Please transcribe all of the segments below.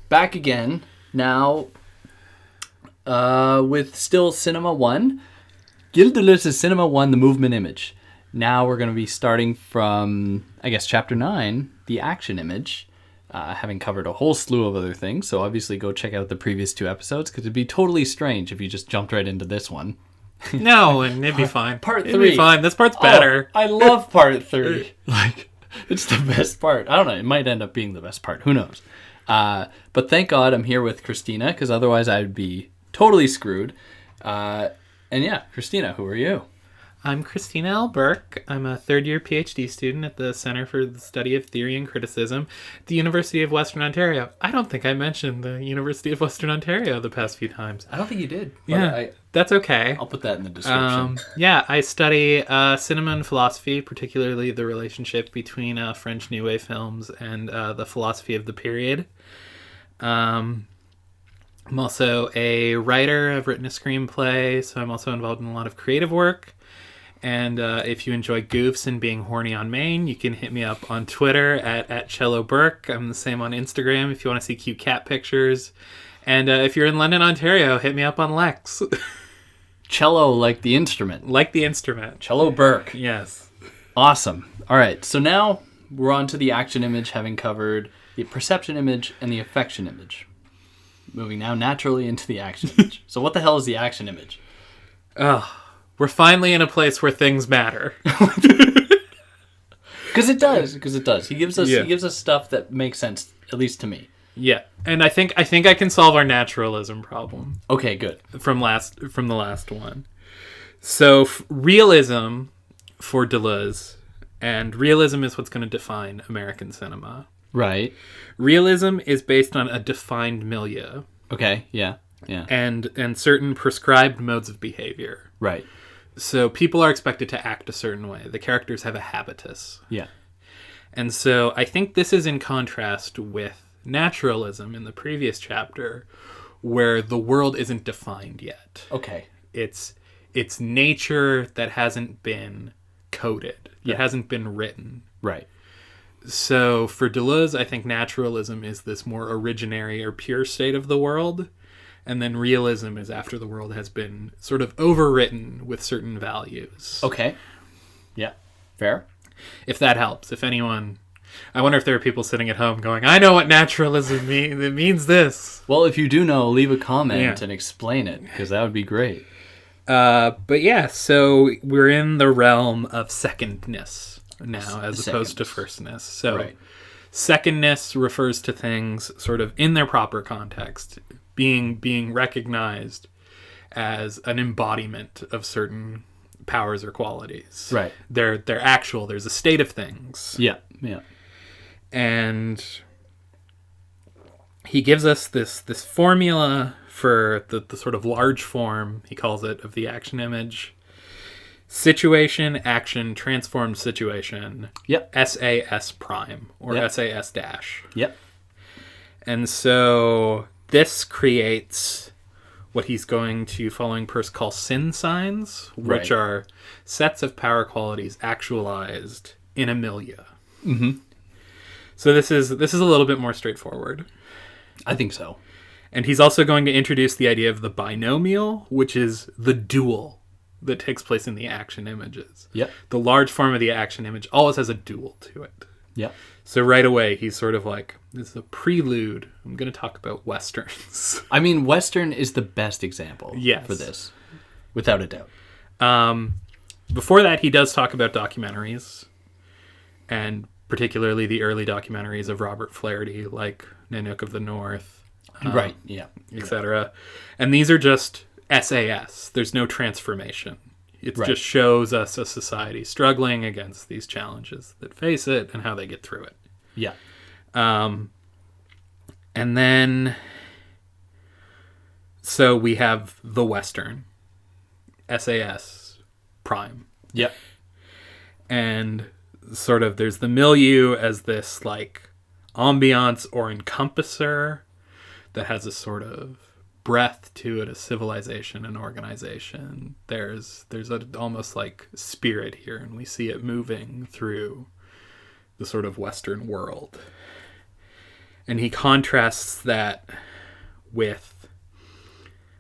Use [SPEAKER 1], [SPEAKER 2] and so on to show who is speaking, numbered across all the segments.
[SPEAKER 1] back again now with still Cinema 1. Gilles Deleuze's Cinema 1, the movement image. Now we're going to be starting from, I guess, Chapter 9, the action image, having covered a whole slew of other things. So obviously go check out the previous 2 episodes, because it'd be totally strange if you just jumped right into this one.
[SPEAKER 2] No, and it'd be fine.
[SPEAKER 1] Part 3.
[SPEAKER 2] It'd be fine. This part's better.
[SPEAKER 1] I love Part 3. It's the best part. I don't know. It might end up being the best part. Who knows? But thank God I'm here with Christina, because otherwise I'd be totally screwed. And yeah, Christina, who are you?
[SPEAKER 2] I'm Christina L. Burke. I'm a third-year PhD student at the Center for the Study of Theory and Criticism at the University of Western Ontario. I don't think I mentioned the University of Western Ontario the past few times.
[SPEAKER 1] I don't think you did.
[SPEAKER 2] Yeah, that's okay.
[SPEAKER 1] I'll put that in the description.
[SPEAKER 2] Yeah, I study cinema and philosophy, particularly the relationship between French New Wave films and the philosophy of the period. I'm also a writer. I've written a screenplay, so I'm also involved in a lot of creative work. And if you enjoy goofs and being horny on Maine, you can hit me up on Twitter at Cello Burke. I'm the same on Instagram if you want to see cute cat pictures. And if you're in London, Ontario, hit me up on Lex.
[SPEAKER 1] Cello, like the instrument.
[SPEAKER 2] Like the instrument.
[SPEAKER 1] Cello Burke.
[SPEAKER 2] Yes.
[SPEAKER 1] Awesome. All right, so now we're on to the action image, having covered the perception image and the affection image. Moving now naturally into the action image. So what the hell is the action image?
[SPEAKER 2] We're finally in a place where things matter.
[SPEAKER 1] Because it does. He gives us stuff that makes sense, at least to me.
[SPEAKER 2] Yeah, and I think I can solve our naturalism problem.
[SPEAKER 1] Okay, good.
[SPEAKER 2] From the last one. So realism for Deleuze, and realism is what's going to define American cinema.
[SPEAKER 1] Right.
[SPEAKER 2] Realism is based on a defined milieu.
[SPEAKER 1] Okay. Yeah.
[SPEAKER 2] And certain prescribed modes of behavior.
[SPEAKER 1] Right.
[SPEAKER 2] So people are expected to act a certain way. The characters have a habitus.
[SPEAKER 1] Yeah.
[SPEAKER 2] And so I think this is in contrast with naturalism in the previous chapter, where the world isn't defined yet.
[SPEAKER 1] Okay.
[SPEAKER 2] It's nature that hasn't been coded, that hasn't been written.
[SPEAKER 1] Right.
[SPEAKER 2] So for Deleuze, I think naturalism is this more originary or pure state of the world. And then realism is after the world has been sort of overwritten with certain values.
[SPEAKER 1] Okay. Yeah. Fair.
[SPEAKER 2] If that helps. If anyone... I wonder if there are people sitting at home going, I know what naturalism means. It means this.
[SPEAKER 1] Well, if you do know, leave a comment and explain it, because that would be great.
[SPEAKER 2] But yeah, so we're in the realm of secondness now, as opposed to firstness. So secondness refers to things sort of in their proper context, being recognized as an embodiment of certain powers or qualities.
[SPEAKER 1] Right.
[SPEAKER 2] They're actual. There's a state of things.
[SPEAKER 1] Yeah.
[SPEAKER 2] And he gives us this formula for the sort of large form, he calls it, of the action image. Situation, action, transformed situation.
[SPEAKER 1] Yep.
[SPEAKER 2] SAS prime or SAS dash.
[SPEAKER 1] Yep.
[SPEAKER 2] And so this creates what he's going to, following Peirce, call sin signs, which are sets of power qualities actualized in a milieu.
[SPEAKER 1] Mm-hmm.
[SPEAKER 2] So this is a little bit more straightforward.
[SPEAKER 1] I think so.
[SPEAKER 2] And he's also going to introduce the idea of the binomial, which is the dual that takes place in the action images.
[SPEAKER 1] Yep.
[SPEAKER 2] The large form of the action image always has a dual to it.
[SPEAKER 1] Yep.
[SPEAKER 2] So right away, he's sort of like, this is a prelude. I'm going to talk about Westerns.
[SPEAKER 1] I mean, Western is the best example for this, without a doubt.
[SPEAKER 2] Before that, he does talk about documentaries, and particularly the early documentaries of Robert Flaherty, like Nanook of the North, etc. And these are just SAS. There's no transformation. It just shows us a society struggling against these challenges that face it and how they get through it.
[SPEAKER 1] Yeah.
[SPEAKER 2] And then, so we have the Western, SAS prime.
[SPEAKER 1] Yep.
[SPEAKER 2] And sort of there's the milieu as this like ambiance or encompasser that has a sort of breath to it, a civilization, an organization. There's a almost like spirit here, and we see it moving through the sort of Western world. And he contrasts that with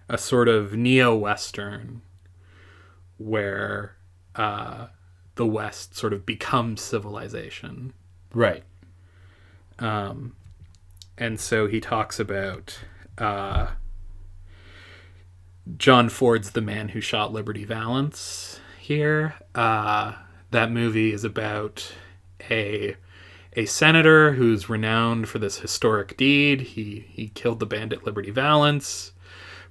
[SPEAKER 2] a sort of neo-Western where the West sort of becomes civilization.
[SPEAKER 1] Right.
[SPEAKER 2] And so he talks about John Ford's The Man Who Shot Liberty Valance here. That movie is about a senator who's renowned for this historic deed. He killed the bandit Liberty Valance,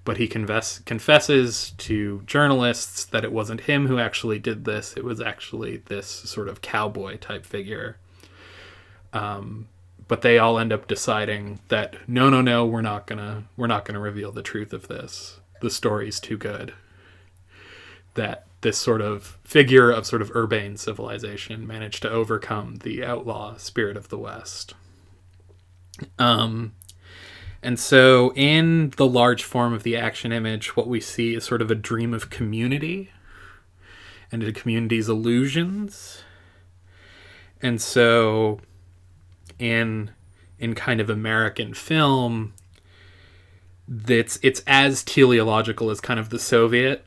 [SPEAKER 2] but he confesses to journalists that it wasn't him who actually did this. It was actually this sort of cowboy type figure. But they all end up deciding that no, we're not gonna reveal the truth of this. The story's too good. That this sort of figure of sort of urbane civilization managed to overcome the outlaw spirit of the West. And so in the large form of the action image, what we see is sort of a dream of community and a community's illusions. And so in kind of American film, it's as teleological as kind of the Soviet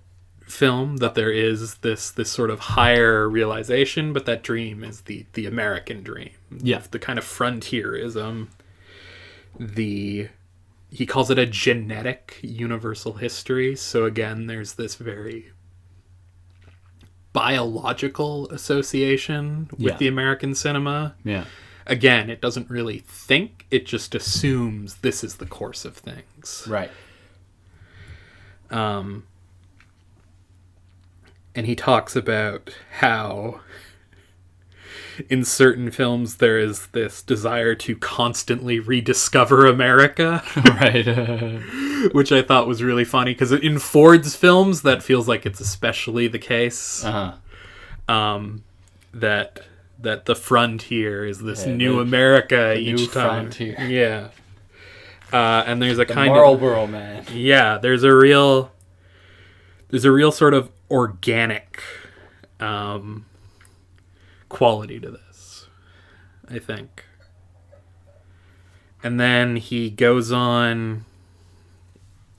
[SPEAKER 2] film, that there is this sort of higher realization, but that dream is the American dream.
[SPEAKER 1] Yeah.
[SPEAKER 2] The kind of frontierism. He calls it a genetic universal history. So again, there's this very biological association with the American cinema.
[SPEAKER 1] Yeah.
[SPEAKER 2] Again, it doesn't really think, it just assumes this is the course of things.
[SPEAKER 1] Right.
[SPEAKER 2] And he talks about how in certain films there is this desire to constantly rediscover America.
[SPEAKER 1] Right.
[SPEAKER 2] Which I thought was really funny, because in Ford's films that feels like it's especially the case. That the frontier is this new America each
[SPEAKER 1] new
[SPEAKER 2] time.
[SPEAKER 1] Frontier.
[SPEAKER 2] Yeah. And there's a kind
[SPEAKER 1] Marlboro Man.
[SPEAKER 2] Yeah, there's a real sort of organic quality to this, I think. And then he goes on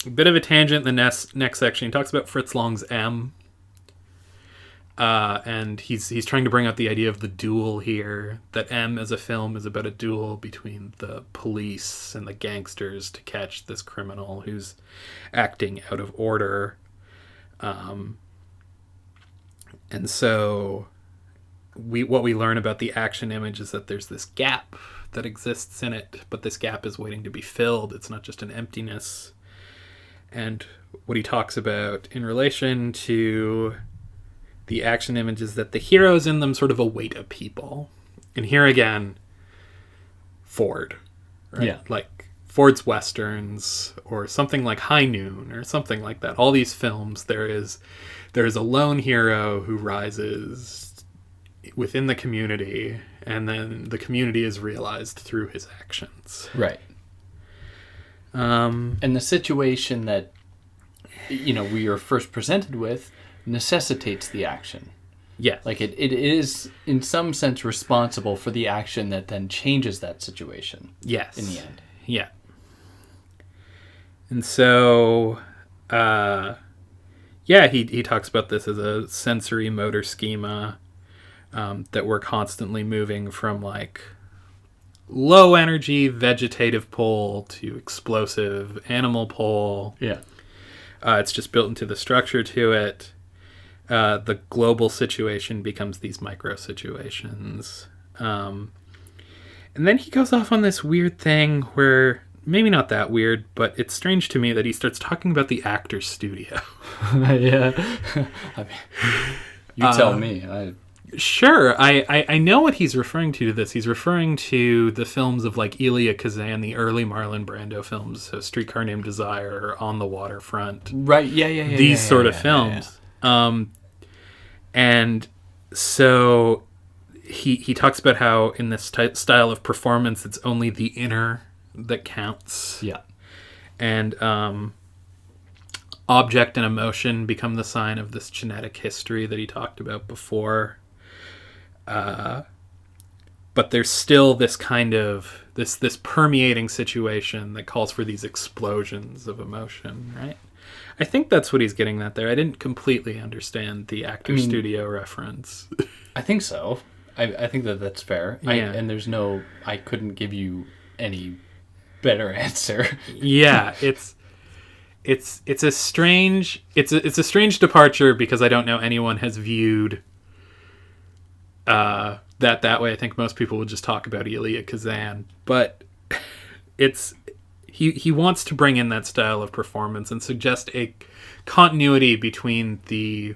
[SPEAKER 2] a bit of a tangent in the next section. He talks about Fritz Lang's M. And he's trying to bring out the idea of the duel here, that M as a film is about a duel between the police and the gangsters to catch this criminal who's acting out of order. And so what we learn about the action image is that there's this gap that exists in it, but this gap is waiting to be filled. It's not just an emptiness. And what he talks about in relation to the action images, that the heroes in them sort of await a people. And here again, Ford, right?
[SPEAKER 1] Yeah.
[SPEAKER 2] Like Ford's Westerns, or something like High Noon, or something like that. All these films, there is a lone hero who rises within the community, and then the community is realized through his actions.
[SPEAKER 1] Right. And the situation that, we are first presented with necessitates the action.
[SPEAKER 2] Yeah.
[SPEAKER 1] Like it is in some sense responsible for the action that then changes that situation.
[SPEAKER 2] Yes.
[SPEAKER 1] In the end.
[SPEAKER 2] Yeah. And so he talks about this as a sensory motor schema, that we're constantly moving from like low energy vegetative pole to explosive animal pole.
[SPEAKER 1] Yeah.
[SPEAKER 2] It's just built into the structure to it. The global situation becomes these micro situations. And then he goes off on this weird thing where, maybe not that weird, but it's strange to me that he starts talking about the actor's studio.
[SPEAKER 1] Yeah. I mean, you tell me.
[SPEAKER 2] Sure. I know what he's referring to this. He's referring to the films of like Elia Kazan, the early Marlon Brando films, so Streetcar Named Desire, On the Waterfront.
[SPEAKER 1] Right. Yeah.
[SPEAKER 2] These sort of films. Yeah. And so he talks about how in this style of performance, it's only the inner that counts.
[SPEAKER 1] Yeah.
[SPEAKER 2] And object and emotion become the sign of this genetic history that he talked about before. But there's still this kind of this permeating situation that calls for these explosions of emotion, right? I think that's what he's getting at there. I didn't completely understand the actor studio reference.
[SPEAKER 1] I think so. I think that's fair. And there's no... I couldn't give you any better answer.
[SPEAKER 2] Yeah, it's a strange departure because I don't know anyone has viewed that way. I think most people would just talk about Elia Kazan, but he wants to bring in that style of performance and suggest a continuity between the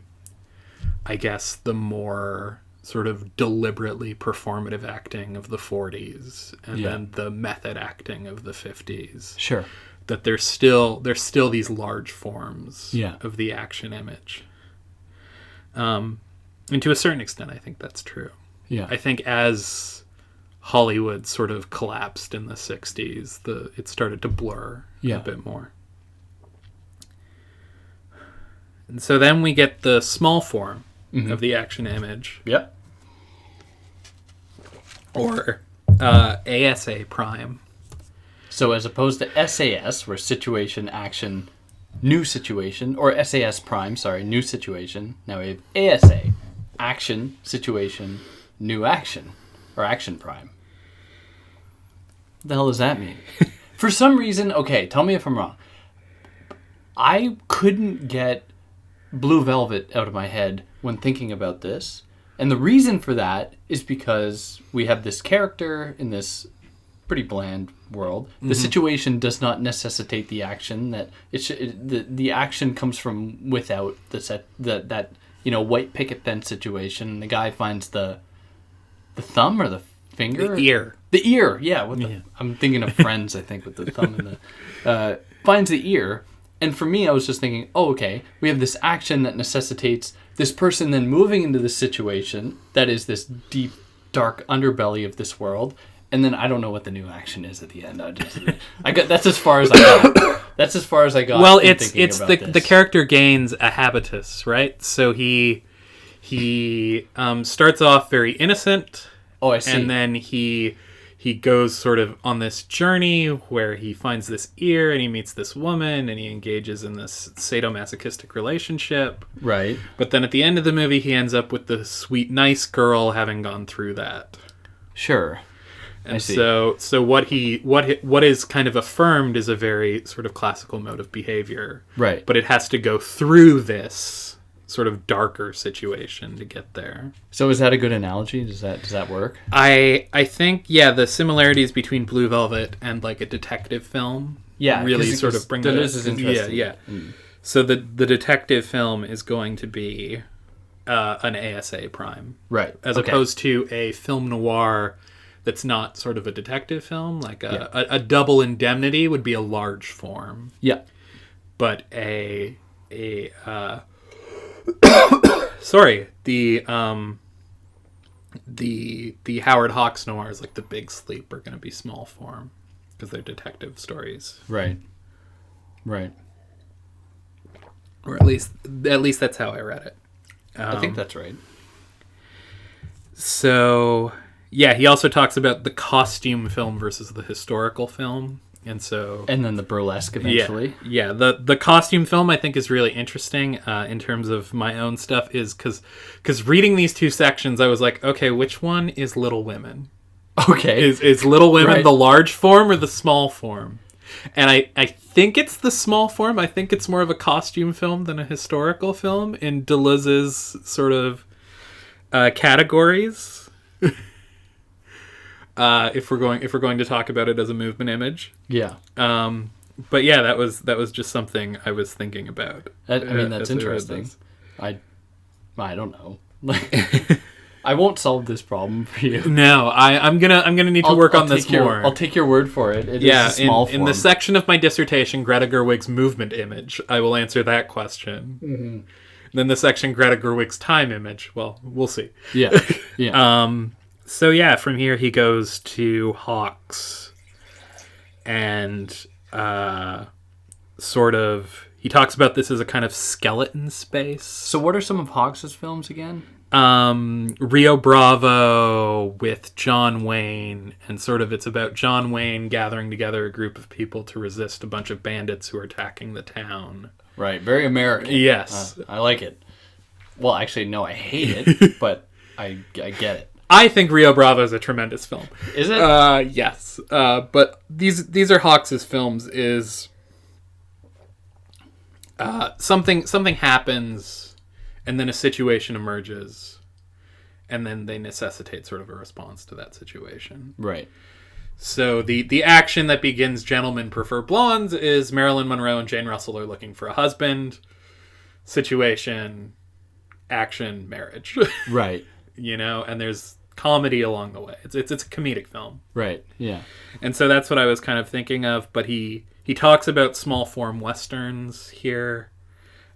[SPEAKER 2] more sort of deliberately performative acting of the 40s and then the method acting of the 50s.
[SPEAKER 1] Sure.
[SPEAKER 2] That there's still these large forms of the action image. And to a certain extent, I think that's true.
[SPEAKER 1] Yeah.
[SPEAKER 2] I think as Hollywood sort of collapsed in the 60s, it started to blur a bit more. And so then we get the small form of the action image.
[SPEAKER 1] Yep.
[SPEAKER 2] Or ASA prime.
[SPEAKER 1] So as opposed to SAS, where situation, action, new situation, or SAS prime, new situation. Now we have ASA, action, situation, new action, or action prime. What the hell does that mean? For some reason, okay, tell me if I'm wrong. I couldn't get Blue Velvet out of my head when thinking about this. And the reason for that is because we have this character in this pretty bland world. The situation does not necessitate the action. That the action comes from without that white picket fence situation. The guy finds the thumb or the finger, the ear. Yeah, I'm thinking of Friends. I think with the thumb and the finds the ear. And for me, I was just thinking, oh, okay, we have this action that necessitates this person then moving into this situation that is this deep, dark underbelly of this world. And then I don't know what the new action is at the end. That's as far as I got. That's as far as I got.
[SPEAKER 2] Well, it's the character gains a habitus, right? So he starts off very innocent.
[SPEAKER 1] Oh, I see.
[SPEAKER 2] And then he goes sort of on this journey where he finds this ear and he meets this woman and he engages in this sadomasochistic relationship.
[SPEAKER 1] Right.
[SPEAKER 2] But then at the end of the movie, he ends up with the sweet, nice girl having gone through that.
[SPEAKER 1] Sure.
[SPEAKER 2] And so what is kind of affirmed is a very sort of classical mode of behavior.
[SPEAKER 1] Right.
[SPEAKER 2] But it has to go through this sort of darker situation to get there.
[SPEAKER 1] So is that a good analogy? Does that work?
[SPEAKER 2] I think the similarities between Blue Velvet and like a detective film really sort of bring that.
[SPEAKER 1] Deleuze is interesting.
[SPEAKER 2] Yeah. So the detective film is going to be an ASA prime.
[SPEAKER 1] Right.
[SPEAKER 2] As opposed to a film noir that's not sort of a detective film. Like a Double Indemnity would be a large form.
[SPEAKER 1] Yeah.
[SPEAKER 2] But the Howard Hawks noirs, like The Big Sleep, are going to be small form because they're detective stories.
[SPEAKER 1] Right.
[SPEAKER 2] Or at least that's how I read it.
[SPEAKER 1] I think that's right.
[SPEAKER 2] So, he also talks about the costume film versus the historical film. And
[SPEAKER 1] then the burlesque eventually.
[SPEAKER 2] Yeah. The costume film I think is really interesting in terms of my own stuff is because reading these two sections, I was like, okay, which one is Little Women?
[SPEAKER 1] Okay.
[SPEAKER 2] Is Little Women the large form or the small form? And I think it's the small form. I think it's more of a costume film than a historical film in Deleuze's sort of categories. If we're going to talk about it as a movement image.
[SPEAKER 1] Yeah.
[SPEAKER 2] But that was just something I was thinking about.
[SPEAKER 1] That's interesting. I don't know. I won't solve this problem for you.
[SPEAKER 2] No, I'm gonna need to work on this more.
[SPEAKER 1] I'll take your word for it. It is a small form.
[SPEAKER 2] In the section of my dissertation, Greta Gerwig's movement image, I will answer that question. Mm-hmm. Then the section Greta Gerwig's time image. Well, we'll see.
[SPEAKER 1] Yeah.
[SPEAKER 2] So from here he goes to Hawks, and he talks about this as a kind of skeleton space.
[SPEAKER 1] So what are some of Hawks's films again?
[SPEAKER 2] Rio Bravo with John Wayne, and sort of it's about John Wayne gathering together a group of people to resist a bunch of bandits who are attacking the town.
[SPEAKER 1] Right, very American.
[SPEAKER 2] Yes.
[SPEAKER 1] I like it. Well, actually, no, I hate it, but I get it.
[SPEAKER 2] I think Rio Bravo is a tremendous film.
[SPEAKER 1] Is it?
[SPEAKER 2] Yes. But these are Hawks' films. Is something happens, and then a situation emerges, and then they necessitate sort of a response to that situation.
[SPEAKER 1] Right.
[SPEAKER 2] So the action that begins Gentlemen Prefer Blondes is Marilyn Monroe and Jane Russell are looking for a husband. Situation, action, marriage.
[SPEAKER 1] Right.
[SPEAKER 2] And there's comedy along the way. It's a comedic film.
[SPEAKER 1] Right, yeah.
[SPEAKER 2] And so that's what I was kind of thinking of, but he talks about small form westerns here.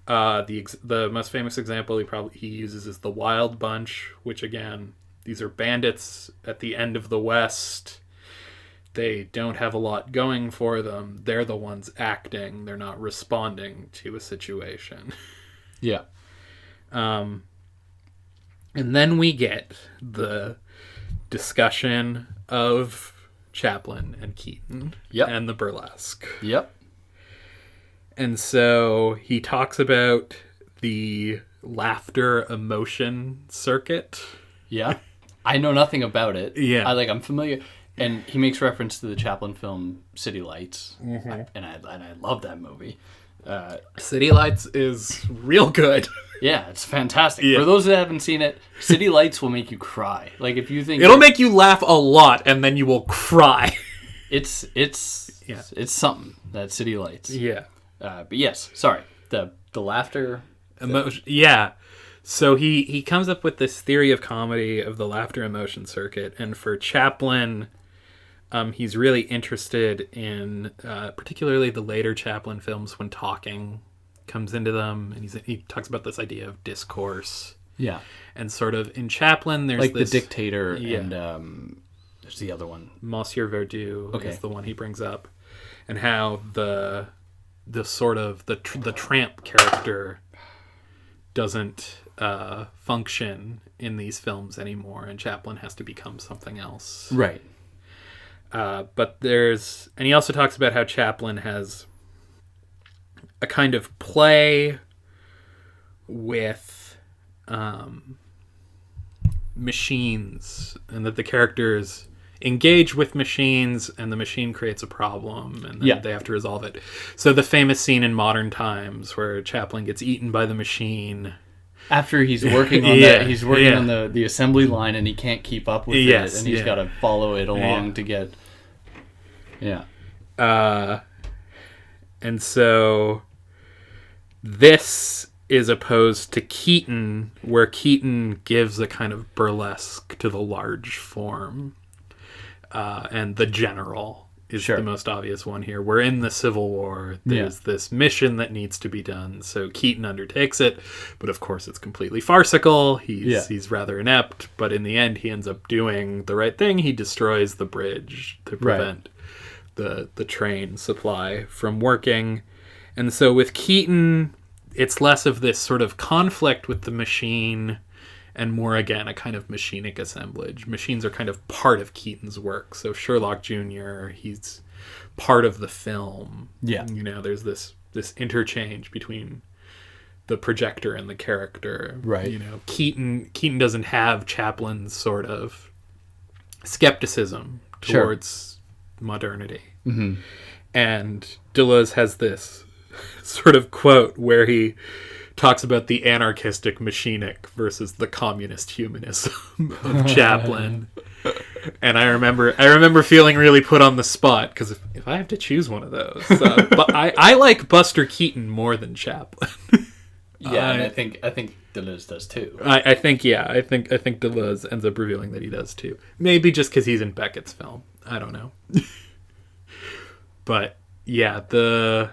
[SPEAKER 2] The most famous example he uses is The Wild Bunch, which again, these are bandits at the end of the West. They don't have a lot going for them. They're the ones acting. They're not responding to a situation.
[SPEAKER 1] Yeah.
[SPEAKER 2] And then we get the discussion of Chaplin and Keaton and the burlesque.
[SPEAKER 1] Yep.
[SPEAKER 2] And so he talks about the laughter emotion circuit.
[SPEAKER 1] Yeah. I know nothing about it.
[SPEAKER 2] Yeah.
[SPEAKER 1] I'm familiar. And he makes reference to the Chaplin film City Lights.
[SPEAKER 2] Mm-hmm.
[SPEAKER 1] And I love that movie.
[SPEAKER 2] City Lights is real good.
[SPEAKER 1] Yeah, it's fantastic.
[SPEAKER 2] Yeah.
[SPEAKER 1] For those that haven't seen it, City Lights will make you cry. Like if you think
[SPEAKER 2] it'll make you laugh a lot, and then you will cry.
[SPEAKER 1] It's something, that City Lights.
[SPEAKER 2] Yeah.
[SPEAKER 1] But yes, sorry, the laughter.
[SPEAKER 2] Emotion. Yeah. So he comes up with this theory of comedy of the laughter emotion circuit, and for Chaplin, he's really interested in particularly the later Chaplin films when talking comes into them, and he talks about this idea of discourse.
[SPEAKER 1] Yeah.
[SPEAKER 2] And sort of in Chaplin, there's
[SPEAKER 1] like
[SPEAKER 2] this,
[SPEAKER 1] The Dictator and there's the other one.
[SPEAKER 2] Monsieur Verdoux is the one he brings up, and how the sort of the tramp character doesn't function in these films anymore, and Chaplin has to become something else.
[SPEAKER 1] Right.
[SPEAKER 2] But and he also talks about how Chaplin has a kind of play with machines, and that the characters engage with machines, and the machine creates a problem, and then they have to resolve it. So the famous scene in Modern Times where Chaplin gets eaten by the machine.
[SPEAKER 1] After he's working on he's working on the assembly line, and he can't keep up with it, and he's got to follow it along to get. Yeah.
[SPEAKER 2] And so this is opposed to Keaton, where Keaton gives a kind of burlesque to the large form. And the general is the most obvious one here. We're in the Civil War. There's this mission that needs to be done. So Keaton undertakes it, but of course it's completely farcical. He's rather inept, but in the end he ends up doing the right thing. He destroys the bridge to prevent the train supply from working. And so with Keaton, it's less of this sort of conflict with the machine and more, again, a kind of machinic assemblage. Machines are kind of part of Keaton's work. So Sherlock Jr., he's part of the film.
[SPEAKER 1] Yeah.
[SPEAKER 2] There's this interchange between the projector and the character.
[SPEAKER 1] Right.
[SPEAKER 2] Keaton doesn't have Chaplin's sort of skepticism towards modernity.
[SPEAKER 1] Mm-hmm.
[SPEAKER 2] And Deleuze has this sort of quote where he talks about the anarchistic machinic versus the communist humanism of Chaplin. And I remember feeling really put on the spot, because if I have to choose one of those, but I like Buster Keaton more than Chaplin.
[SPEAKER 1] And I think Deleuze does too.
[SPEAKER 2] I think Deleuze ends up revealing that he does too. Maybe just because he's in Beckett's film. I don't know. But yeah, the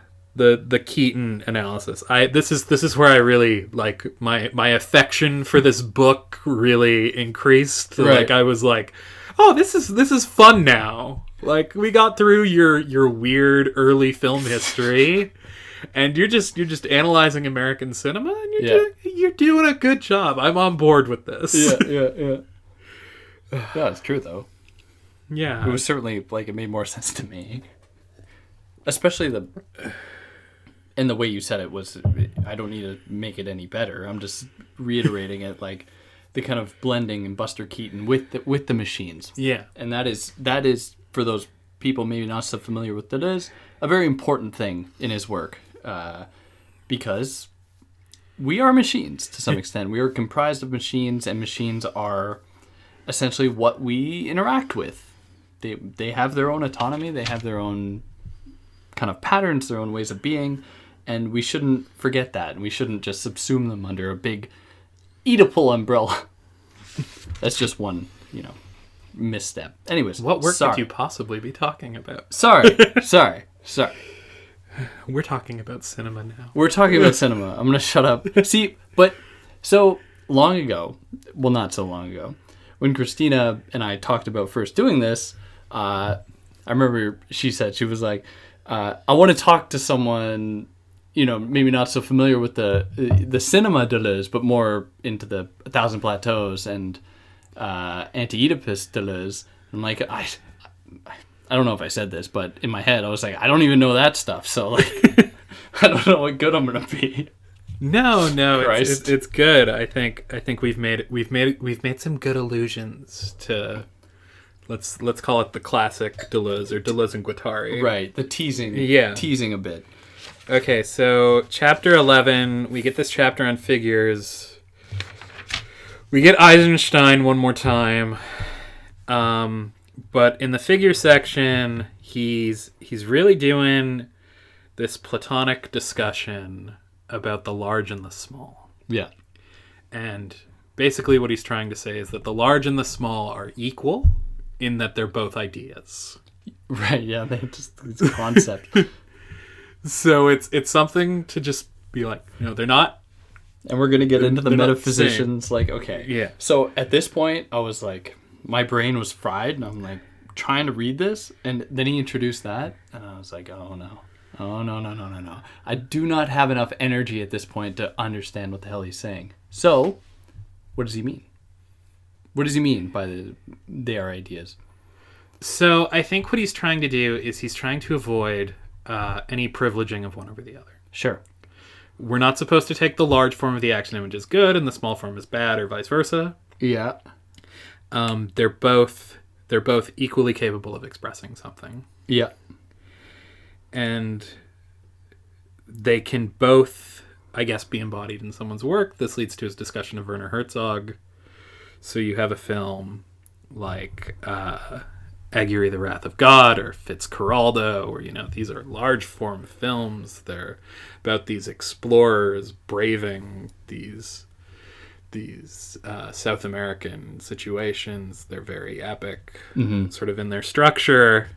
[SPEAKER 2] Keaton analysis. This is where I really like my affection for this book really increased.
[SPEAKER 1] Right.
[SPEAKER 2] Like I was like, oh, this is fun now. Like we got through your weird early film history, And you're just analyzing American cinema, and
[SPEAKER 1] Yeah.
[SPEAKER 2] you're doing a good job. I'm on board with this.
[SPEAKER 1] Yeah. Yeah, it's true though.
[SPEAKER 2] Yeah.
[SPEAKER 1] It was certainly like it made more sense to me, especially and the way you said it was. I don't need to make it any better. I'm just reiterating it, like the kind of blending and Buster Keaton with the machines.
[SPEAKER 2] Yeah.
[SPEAKER 1] And that is for those people maybe not so familiar with Deleuze, a very important thing in his work, because we are machines to some extent. We are comprised of machines, and machines are essentially what we interact with. They have their own autonomy. They have their own kind of patterns, their own ways of being, and we shouldn't forget that. And we shouldn't just subsume them under a big Oedipal umbrella. That's just one, misstep. Anyways,
[SPEAKER 2] What work could you possibly be talking about?
[SPEAKER 1] Sorry.
[SPEAKER 2] We're talking about cinema now.
[SPEAKER 1] We're talking about cinema. I'm gonna shut up. See, but so long ago, well, not so long ago, when Christina and I talked about first doing this, I remember she said, she was like, I want to talk to someone, maybe not so familiar with the cinema Deleuze, but more into the 1,000 Plateaus and anti-Oedipus Deleuze. I'm like, I don't know if I said this, but in my head I was like, I don't even know that stuff, so like, I don't know what good I'm gonna be.
[SPEAKER 2] No, it's good. I think we've made some good allusions to, let's call it the classic Deleuze or Deleuze and Guattari.
[SPEAKER 1] Right, the teasing.
[SPEAKER 2] Yeah.
[SPEAKER 1] Teasing a bit.
[SPEAKER 2] Okay, so chapter 11, we get this chapter on figures. We get Eisenstein one more time. But in the figure section, he's really doing this Platonic discussion about the large and the small.
[SPEAKER 1] Yeah.
[SPEAKER 2] And basically what he's trying to say is that the large and the small are equal in that they're both ideas.
[SPEAKER 1] Right, yeah, it's a concept.
[SPEAKER 2] So it's something to just be like, they're not.
[SPEAKER 1] And we're going to get into the
[SPEAKER 2] They're not
[SPEAKER 1] metaphysicians, like, okay.
[SPEAKER 2] Yeah.
[SPEAKER 1] So at this point, I was like, my brain was fried, and I'm like, trying to read this, and then he introduced that, and I was like, oh no. I do not have enough energy at this point to understand what the hell he's saying. So, what does he mean? What does he mean by they are ideas?
[SPEAKER 2] So I think what he's trying to do is he's trying to avoid any privileging of one over the other.
[SPEAKER 1] Sure.
[SPEAKER 2] We're not supposed to take the large form of the action image as good and the small form as bad, or vice versa.
[SPEAKER 1] Yeah.
[SPEAKER 2] They're both equally capable of expressing something.
[SPEAKER 1] Yeah.
[SPEAKER 2] And they can both, I guess, be embodied in someone's work. This leads to his discussion of Werner Herzog. So you have a film like Aguirre, The Wrath of God, or Fitzcarraldo, or, these are large form films. They're about these explorers braving these South American situations. They're very epic, sort of in their structure.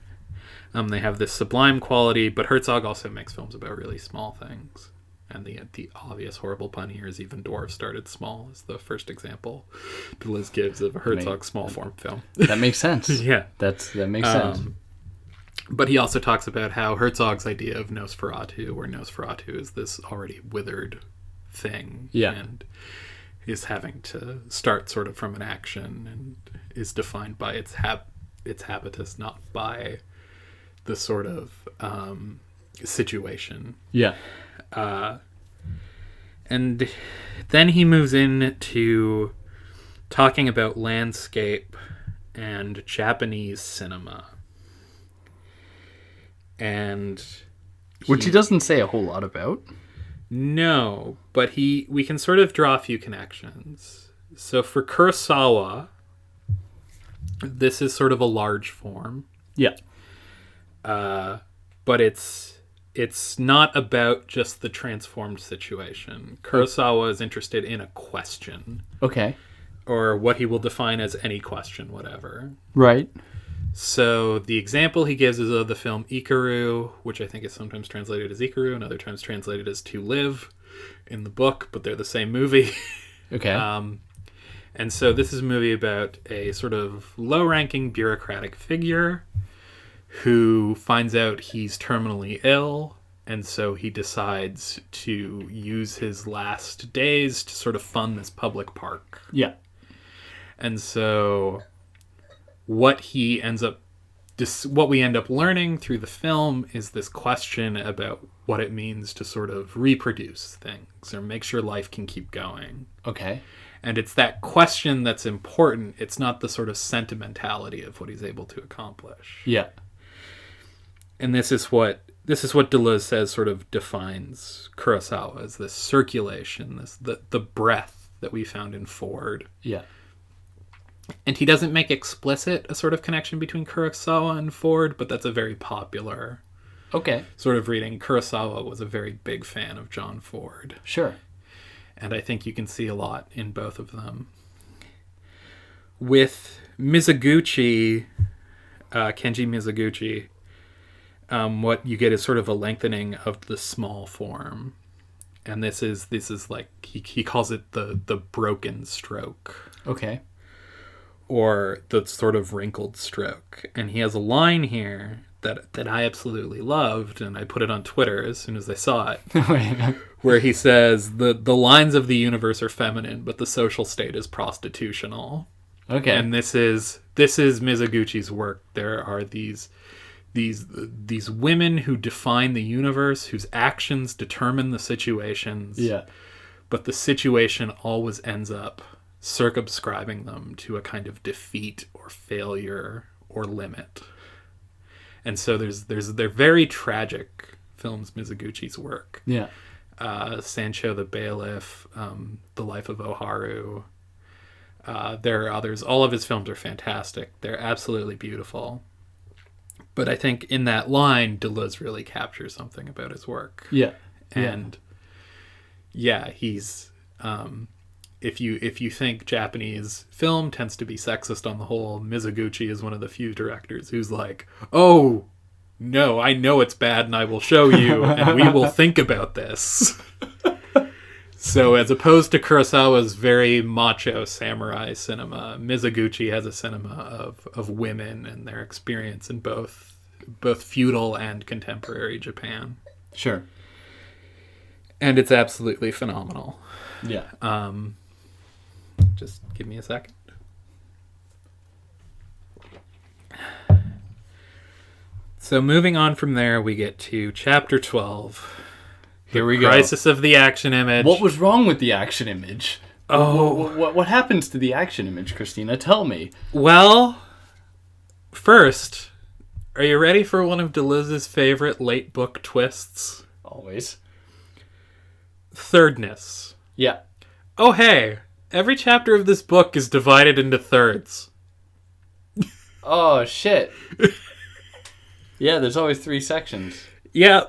[SPEAKER 2] They have this sublime quality, but Herzog also makes films about really small things. And the obvious horrible pun here is even dwarves started small, is the first example Deleuze gives of a Herzog small form film.
[SPEAKER 1] That makes sense.
[SPEAKER 2] Yeah.
[SPEAKER 1] That makes sense.
[SPEAKER 2] But he also talks about how Herzog's idea of Nosferatu, where Nosferatu is this already withered thing.
[SPEAKER 1] Yeah.
[SPEAKER 2] And is having to start sort of from an action and is defined by its habitus, not by the sort of situation.
[SPEAKER 1] Yeah.
[SPEAKER 2] And then he moves into talking about landscape and Japanese cinema. And
[SPEAKER 1] which he doesn't say a whole lot about.
[SPEAKER 2] No, but we can sort of draw a few connections. So for Kurosawa, this is sort of a large form.
[SPEAKER 1] Yeah.
[SPEAKER 2] But it's not about just the transformed situation. Kurosawa is interested in a question.
[SPEAKER 1] Okay.
[SPEAKER 2] Or what he will define as any question, whatever.
[SPEAKER 1] Right.
[SPEAKER 2] So the example he gives is of the film Ikaru, which I think is sometimes translated as Ikaru and other times translated as To Live in the book, but they're the same movie.
[SPEAKER 1] Okay.
[SPEAKER 2] And so this is a movie about a sort of low-ranking bureaucratic figure who finds out he's terminally ill And so he decides to use his last days to sort of fund this public park.
[SPEAKER 1] Yeah.
[SPEAKER 2] And so what we end up learning through the film is this question about what it means to sort of reproduce things or make sure life can keep going.
[SPEAKER 1] Okay.
[SPEAKER 2] And it's that question that's important. It's not the sort of sentimentality of what he's able to accomplish.
[SPEAKER 1] Yeah.
[SPEAKER 2] And this is what Deleuze says sort of defines Kurosawa as this circulation, the breath that we found in Ford.
[SPEAKER 1] Yeah.
[SPEAKER 2] And he doesn't make explicit a sort of connection between Kurosawa and Ford, but that's a very popular sort of reading. Kurosawa was a very big fan of John Ford.
[SPEAKER 1] Sure.
[SPEAKER 2] And I think you can see a lot in both of them. With Mizoguchi, Kenji Mizoguchi, what you get is sort of a lengthening of the small form. And this is like, he calls it the broken stroke.
[SPEAKER 1] Okay.
[SPEAKER 2] Or the sort of wrinkled stroke. And he has a line here that I absolutely loved, and I put it on Twitter as soon as I saw it, where he says, the lines of the universe are feminine, but the social state is prostitutional.
[SPEAKER 1] Okay.
[SPEAKER 2] And this is Mizoguchi's work. There are these women who define the universe, whose actions determine the situations.
[SPEAKER 1] Yeah.
[SPEAKER 2] But the situation always ends up circumscribing them to a kind of defeat or failure or limit. And so they're very tragic films, Mizoguchi's work.
[SPEAKER 1] Yeah.
[SPEAKER 2] Sancho the Bailiff, The Life of Oharu. There are others. All of his films are fantastic. They're absolutely beautiful. But I think in that line, Deleuze really captures something about his work.
[SPEAKER 1] Yeah.
[SPEAKER 2] And he's if you think Japanese film tends to be sexist on the whole, Mizoguchi is one of the few directors who's like, oh no, I know it's bad and I will show you and we will think about this. So as opposed to Kurosawa's very macho samurai cinema, Mizoguchi has a cinema of women and their experience in both feudal and contemporary Japan.
[SPEAKER 1] Sure.
[SPEAKER 2] And it's absolutely phenomenal.
[SPEAKER 1] Yeah.
[SPEAKER 2] Just give me a second. So moving on from there, we get to chapter 12.
[SPEAKER 1] Here we go.
[SPEAKER 2] Crisis of the action image.
[SPEAKER 1] What was wrong with the action image?
[SPEAKER 2] Oh.
[SPEAKER 1] What happens to the action image, Christina? Tell me.
[SPEAKER 2] Well, first, are you ready for one of Deleuze's favorite late book twists?
[SPEAKER 1] Always.
[SPEAKER 2] Thirdness.
[SPEAKER 1] Yeah.
[SPEAKER 2] Oh, hey. Every chapter of this book is divided into thirds.
[SPEAKER 1] Oh, shit. Yeah, there's always 3 sections.
[SPEAKER 2] Yeah.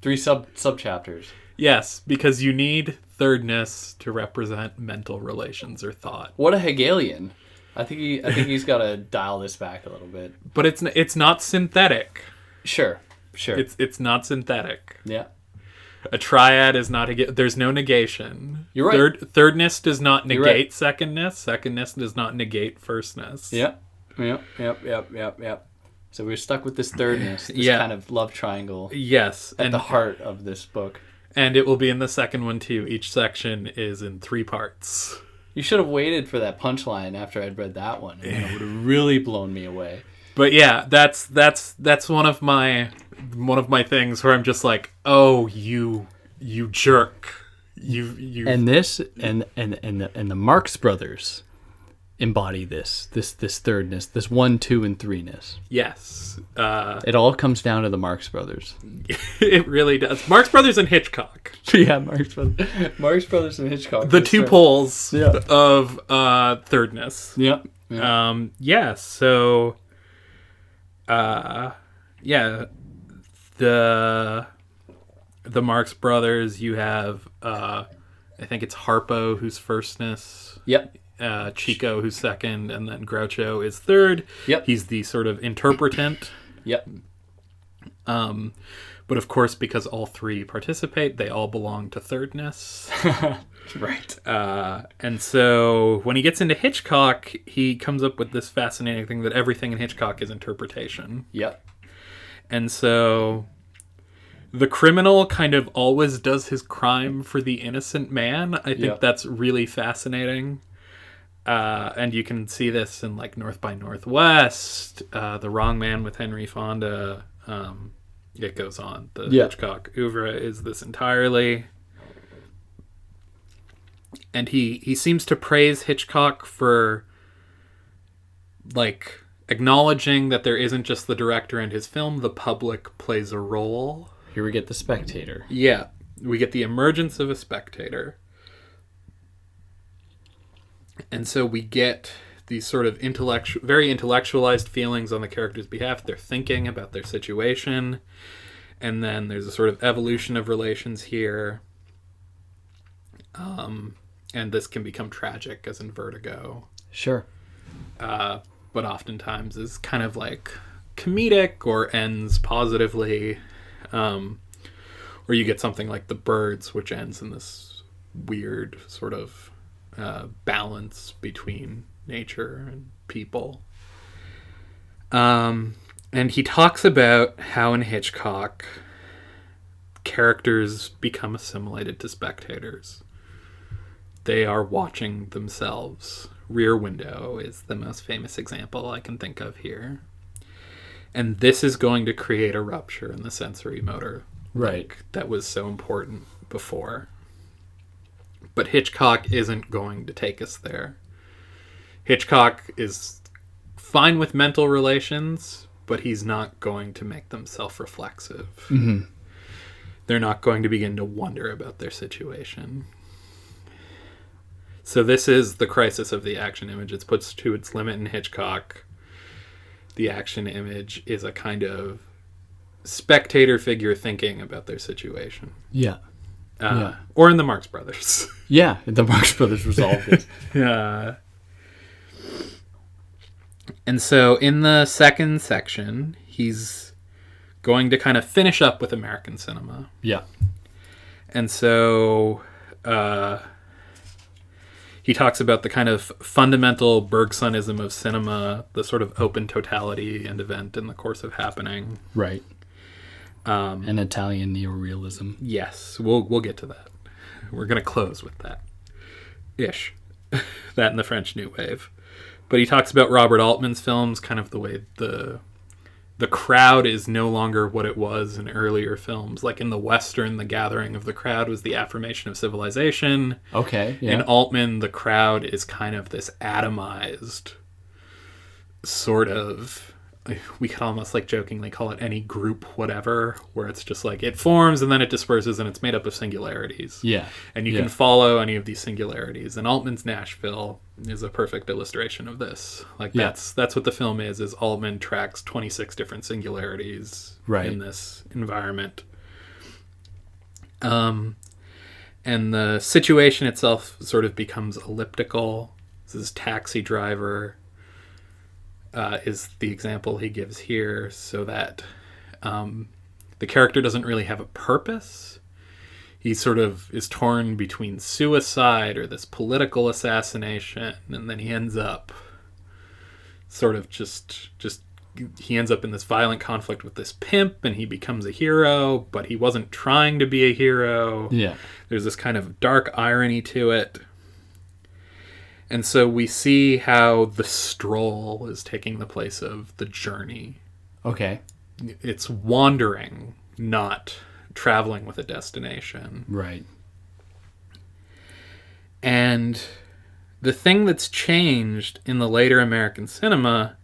[SPEAKER 1] 3 sub-chapters.
[SPEAKER 2] Yes, because you need thirdness to represent mental relations or thought.
[SPEAKER 1] What a Hegelian. I think he's got to dial this back a little bit.
[SPEAKER 2] But it's not synthetic.
[SPEAKER 1] Sure.
[SPEAKER 2] It's not synthetic.
[SPEAKER 1] Yeah.
[SPEAKER 2] A triad is not there's no negation.
[SPEAKER 1] You're right.
[SPEAKER 2] Thirdness does not negate
[SPEAKER 1] right.
[SPEAKER 2] secondness. Secondness does not negate firstness.
[SPEAKER 1] Yep. So we're stuck with this thirdness, this kind of love triangle.
[SPEAKER 2] Yes.
[SPEAKER 1] At the heart of this book.
[SPEAKER 2] And it will be in the second one too. Each section is in 3 parts.
[SPEAKER 1] You should have waited for that punchline after I'd read that one. And it would have really blown me away.
[SPEAKER 2] But yeah, that's one of my things where I'm just like, oh, you jerk, you.
[SPEAKER 1] And this and the Marx Brothers embody this thirdness, this 1, 2, and 3-ness.
[SPEAKER 2] Yes,
[SPEAKER 1] it all comes down to the Marx Brothers.
[SPEAKER 2] It really does. Marx Brothers and Hitchcock.
[SPEAKER 1] Yeah, Marx Brothers and Hitchcock.
[SPEAKER 2] The 2 poles of thirdness.
[SPEAKER 1] Yeah.
[SPEAKER 2] So. The Marx Brothers, you have I think it's Harpo who's firstness.
[SPEAKER 1] Yep.
[SPEAKER 2] Chico who's second, and then Groucho is third.
[SPEAKER 1] Yep.
[SPEAKER 2] He's the sort of interpretant.
[SPEAKER 1] Yep.
[SPEAKER 2] But of course, because all 3 participate, they all belong to thirdness.
[SPEAKER 1] Right.
[SPEAKER 2] And so when he gets into Hitchcock, he comes up with this fascinating thing that everything in Hitchcock is interpretation.
[SPEAKER 1] Yep.
[SPEAKER 2] And so the criminal kind of always does his crime for the innocent man. I think that's really fascinating. And you can see this in like North by Northwest, The Wrong Man with Henry Fonda. It goes on. The Hitchcock oeuvre is this entirely. And he seems to praise Hitchcock for like acknowledging that there isn't just the director and his film, the public plays a role.
[SPEAKER 1] Here we get the spectator.
[SPEAKER 2] Yeah, we get the emergence of a spectator. And so we get these sort of very intellectualized feelings on the character's behalf. They're thinking about their situation. And then there's a sort of evolution of relations here. And this can become tragic, as in Vertigo.
[SPEAKER 1] Sure.
[SPEAKER 2] But oftentimes is kind of like comedic or ends positively. Or you get something like The Birds, which ends in this weird sort of balance between nature and people. And he talks about how in Hitchcock characters become assimilated to spectators. They are watching themselves. Rear Window is the most famous example I can think of here. And this is going to create a rupture in the sensory motor.
[SPEAKER 1] Right.
[SPEAKER 2] That was so important before. But Hitchcock isn't going to take us there. Hitchcock is fine with mental relations, but he's not going to make them self-reflexive.
[SPEAKER 1] Mm-hmm.
[SPEAKER 2] They're not going to begin to wonder about their situation. So this is the crisis of the action image. It's put to its limit in Hitchcock. The action image is a kind of spectator figure thinking about their situation.
[SPEAKER 1] Yeah.
[SPEAKER 2] Or in the Marx Brothers.
[SPEAKER 1] Yeah, the Marx Brothers resolved it.
[SPEAKER 2] Yeah. And so in the second section, he's going to kind of finish up with American cinema.
[SPEAKER 1] Yeah.
[SPEAKER 2] And so he talks about the kind of fundamental Bergsonism of cinema, the sort of open totality and event in the course of happening.
[SPEAKER 1] Right. An Italian neorealism.
[SPEAKER 2] Yes, we'll get to that. We're going to close with that. Ish. That and the French New Wave. But he talks about Robert Altman's films, kind of the way the crowd is no longer what it was in earlier films. Like in the Western, the gathering of the crowd was the affirmation of civilization.
[SPEAKER 1] Okay, yeah.
[SPEAKER 2] In Altman, the crowd is kind of this atomized sort of... We could almost like jokingly call it any group whatever, where it's just like it forms and then it disperses and it's made up of singularities.
[SPEAKER 1] Yeah.
[SPEAKER 2] And you can follow any of these singularities. And Altman's Nashville is a perfect illustration of this. Like that's what the film is Altman tracks 26 different singularities in this environment. And the situation itself sort of becomes elliptical. This is Taxi Driver. Is the example he gives here, so that the character doesn't really have a purpose. He sort of is torn between suicide or this political assassination, and then he ends up sort of just he ends up in this violent conflict with this pimp, and he becomes a hero, but he wasn't trying to be a hero.
[SPEAKER 1] Yeah.
[SPEAKER 2] There's this kind of dark irony to it. And so we see how the stroll is taking the place of the journey.
[SPEAKER 1] Okay.
[SPEAKER 2] It's wandering, not traveling with a destination.
[SPEAKER 1] Right.
[SPEAKER 2] And the thing that's changed in the later American cinema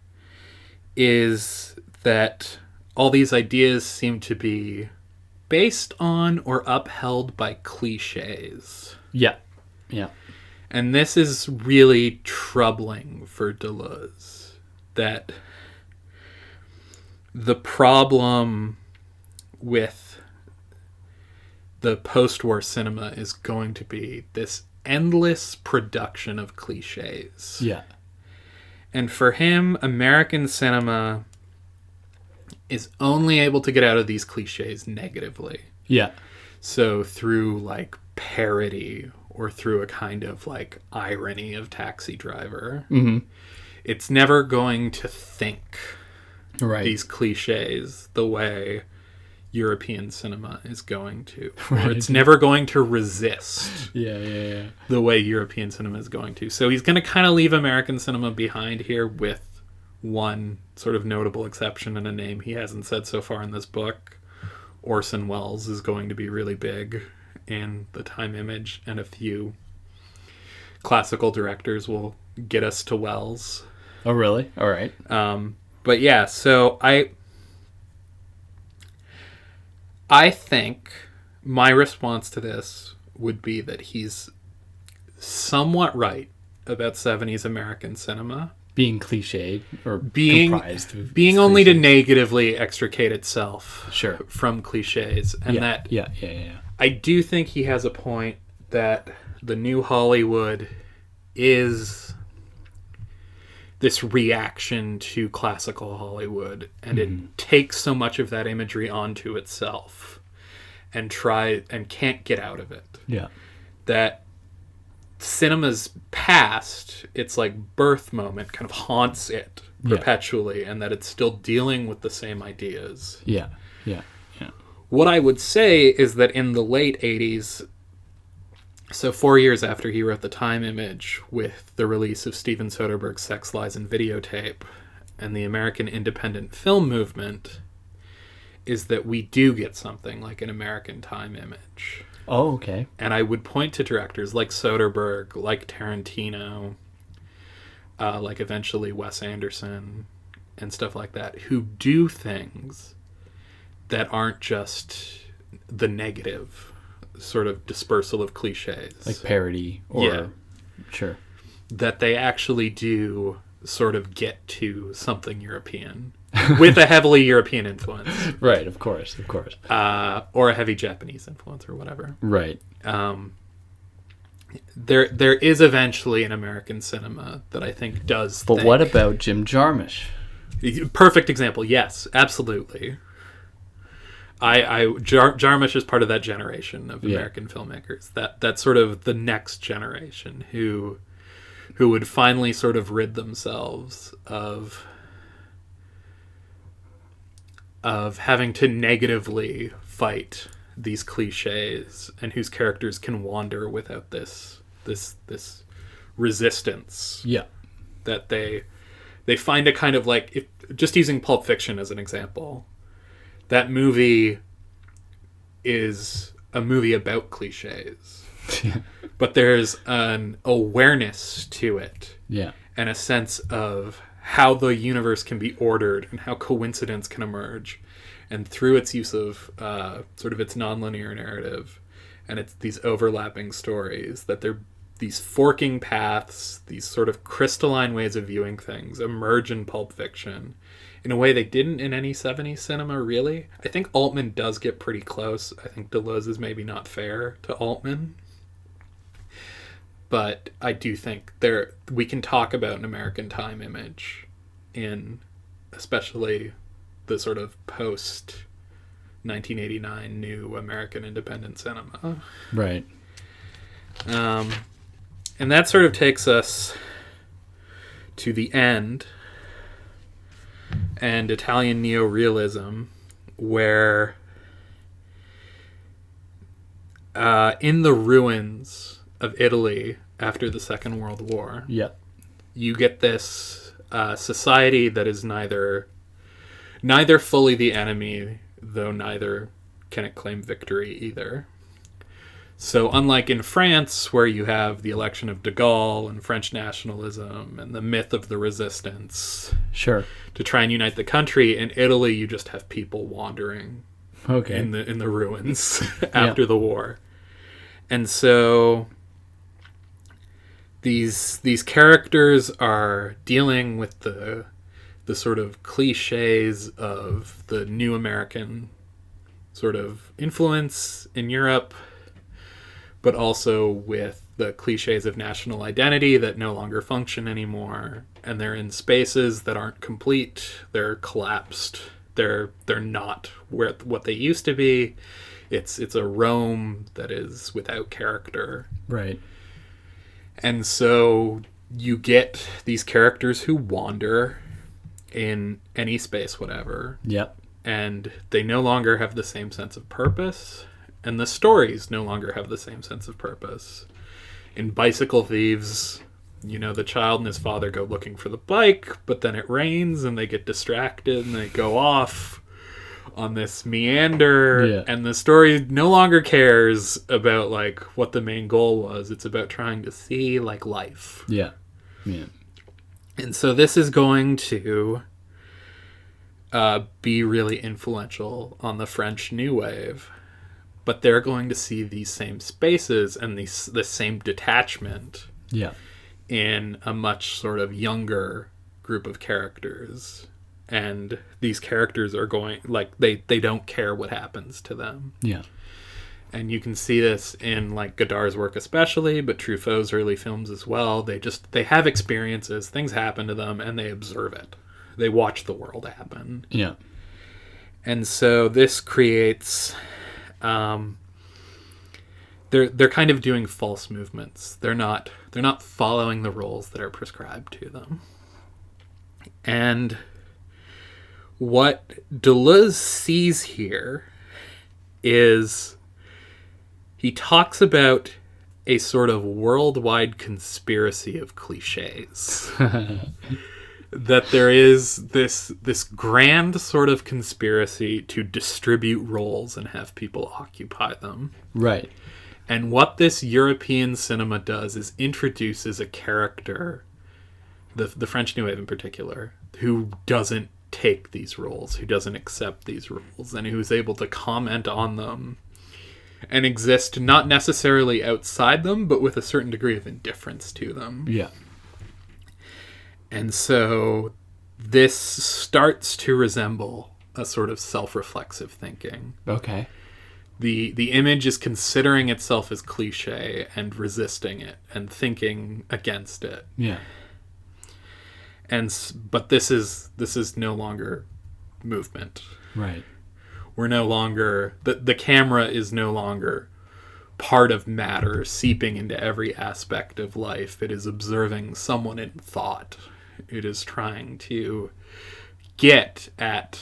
[SPEAKER 2] is that all these ideas seem to be based on or upheld by cliches.
[SPEAKER 1] Yeah. Yeah.
[SPEAKER 2] And this is really troubling for Deleuze, that the problem with the post-war cinema is going to be this endless production of cliches.
[SPEAKER 1] Yeah.
[SPEAKER 2] And for him, American cinema is only able to get out of these cliches negatively.
[SPEAKER 1] Yeah.
[SPEAKER 2] So through like parody or through a kind of like irony of Taxi Driver.
[SPEAKER 1] Mm-hmm.
[SPEAKER 2] It's never going to think
[SPEAKER 1] right.
[SPEAKER 2] these cliches the way European cinema is going to.
[SPEAKER 1] Right.
[SPEAKER 2] Or it's never going to resist
[SPEAKER 1] Yeah.
[SPEAKER 2] the way European cinema is going to. So he's going to kind of leave American cinema behind here, with one sort of notable exception and a name he hasn't said so far in this book. Orson Welles is going to be really big in the time image, and a few classical directors will get us to Welles.
[SPEAKER 1] Oh, really? All right.
[SPEAKER 2] But yeah, so I think my response to this would be that he's somewhat right about 70s American cinema.
[SPEAKER 1] Being cliched or
[SPEAKER 2] Being
[SPEAKER 1] comprised of
[SPEAKER 2] only to
[SPEAKER 1] cliches.
[SPEAKER 2] negatively extricate itself
[SPEAKER 1] Sure.
[SPEAKER 2] from cliches. And that
[SPEAKER 1] Yeah.
[SPEAKER 2] I do think he has a point that the new Hollywood is this reaction to classical Hollywood, and it takes so much of that imagery onto itself and can't get out of it.
[SPEAKER 1] Yeah.
[SPEAKER 2] That cinema's past, its like birth moment, kind of haunts it perpetually, and that it's still dealing with the same ideas.
[SPEAKER 1] Yeah.
[SPEAKER 2] What I would say is that in the late 80s, so 4 years after he wrote The Time Image, with the release of Steven Soderbergh's Sex, Lies, and Videotape, and the American independent film movement, is that we do get something like an American Time Image.
[SPEAKER 1] Oh, okay.
[SPEAKER 2] And I would point to directors like Soderbergh, like Tarantino, like eventually Wes Anderson, and stuff like that, who do things that aren't just the negative sort of dispersal of cliches.
[SPEAKER 1] Like parody or... Sure.
[SPEAKER 2] That they actually do sort of get to something European with a heavily European influence.
[SPEAKER 1] Right, of course.
[SPEAKER 2] Or a heavy Japanese influence or whatever.
[SPEAKER 1] Right.
[SPEAKER 2] There is eventually an American cinema that I think does
[SPEAKER 1] But what about Jim Jarmusch?
[SPEAKER 2] Perfect example. Yes, absolutely. Jarmusch is part of that generation of American filmmakers. That's sort of the next generation who would finally sort of rid themselves of having to negatively fight these cliches, and whose characters can wander without this resistance.
[SPEAKER 1] Yeah.
[SPEAKER 2] That they find a kind of like, just using Pulp Fiction as an example, that movie is a movie about cliches. But there's an awareness to it.
[SPEAKER 1] Yeah.
[SPEAKER 2] And a sense of how the universe can be ordered and how coincidence can emerge. And through its use of sort of its nonlinear narrative and it's these overlapping stories, that they're these forking paths, these sort of crystalline ways of viewing things emerge in Pulp Fiction in a way they didn't in any 70s cinema, really. I think Altman does get pretty close. I think Deleuze is maybe not fair to Altman. But I do think we can talk about an American Time image in especially the sort of post 1989 new American independent cinema.
[SPEAKER 1] Right.
[SPEAKER 2] And that sort of takes us to the end and Italian neorealism, where in the ruins of Italy after the Second World War, you get this society that is neither fully the enemy, though neither can it claim victory either. So unlike in France, where you have the election of de Gaulle and French nationalism and the myth of the resistance to try and unite the country, in Italy you just have people wandering in the ruins after the war. And so these characters are dealing with the sort of cliches of the new American sort of influence in Europe, but also with the cliches of national identity that no longer function anymore. And they're in spaces that aren't complete. They're collapsed. They're not what they used to be. It's a Rome that is without character.
[SPEAKER 1] Right.
[SPEAKER 2] And so you get these characters who wander in any space, whatever.
[SPEAKER 1] Yep.
[SPEAKER 2] and they no longer have the same sense of purpose, and the stories no longer have the same sense of purpose. In Bicycle Thieves, the child and his father go looking for the bike, but then it rains and they get distracted and they go off on this meander, and the story no longer cares about like what the main goal was. It's about trying to see like life.
[SPEAKER 1] Yeah.
[SPEAKER 2] And so this is going to be really influential on the French New Wave, but they're going to see these same spaces and the same detachment in a much sort of younger group of characters. And these characters are going, like, they don't care what happens to them. Yeah. And you can see this in, like, Godard's work especially, but Truffaut's early films as well. They have experiences, things happen to them, and they observe it. They watch the world happen. Yeah. And so this creates... They're kind of doing false movements. They're not following the roles that are prescribed to them. And... what Deleuze sees here is he talks about a sort of worldwide conspiracy of cliches. That there is this grand sort of conspiracy to distribute roles and have people occupy them. Right. And what this European cinema does is introduces a character, the French New Wave in particular, who doesn't take these roles, who doesn't accept these roles, and who's able to comment on them and exist not necessarily outside them, but with a certain degree of indifference to them. Yeah. And so this starts to resemble a sort of self-reflexive thinking. Okay. The image is considering itself as cliche and resisting it and thinking against it. Yeah. But this is no longer movement. Right. We're no longer... The camera is no longer part of matter seeping into every aspect of life. It is observing someone in thought. It is trying to get at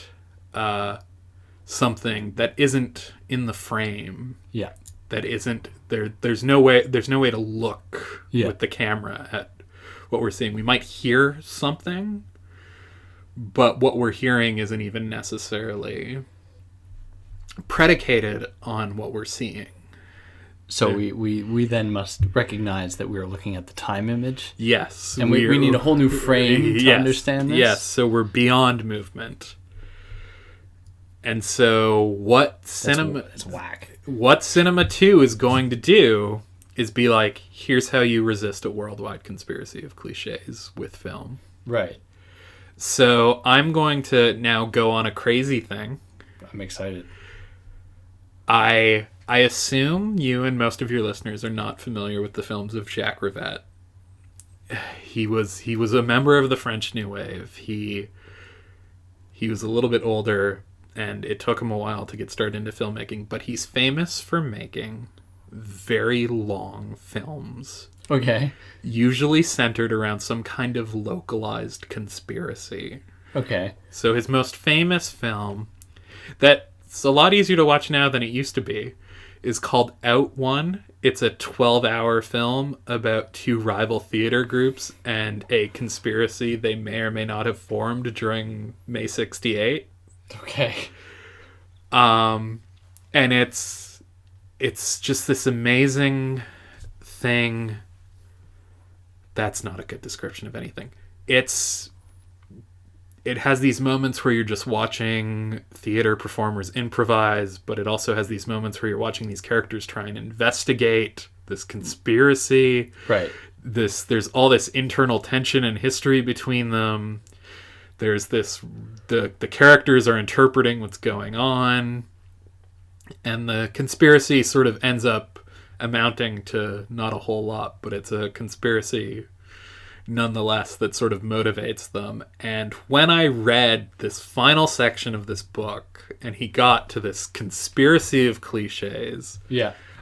[SPEAKER 2] something that isn't in the frame. Yeah. That isn't... There's no way to look with the camera at what we're seeing. We might hear something, but what we're hearing isn't even necessarily predicated on what we're seeing.
[SPEAKER 1] So we then must recognize that we are looking at the time image?
[SPEAKER 2] Yes.
[SPEAKER 1] And we need a whole new frame to understand this?
[SPEAKER 2] Yes, so we're beyond movement. And so what Cinema 2 is going to do is be like, here's how you resist a worldwide conspiracy of cliches with film. Right. So I'm going to now go on a crazy thing.
[SPEAKER 1] I'm excited.
[SPEAKER 2] I assume you and most of your listeners are not familiar with the films of Jacques Rivette. He was a member of the French New Wave. He was a little bit older, and it took him a while to get started into filmmaking, but he's famous for making very long films. Okay. Usually centered around some kind of localized conspiracy. Okay. So his most famous film, that's a lot easier to watch now than it used to be, is called Out One. It's a 12-hour film about two rival theater groups and a conspiracy they may or may not have formed during May 68. Okay. And it's just this amazing thing. That's not a good description of anything. It has these moments where you're just watching theater performers improvise, but it also has these moments where you're watching these characters try and investigate this conspiracy. Right. There's all this internal tension and history between them. There's the characters are interpreting what's going on. And the conspiracy sort of ends up amounting to not a whole lot, but it's a conspiracy nonetheless that sort of motivates them. And when I read this final section of this book and he got to this conspiracy of cliches,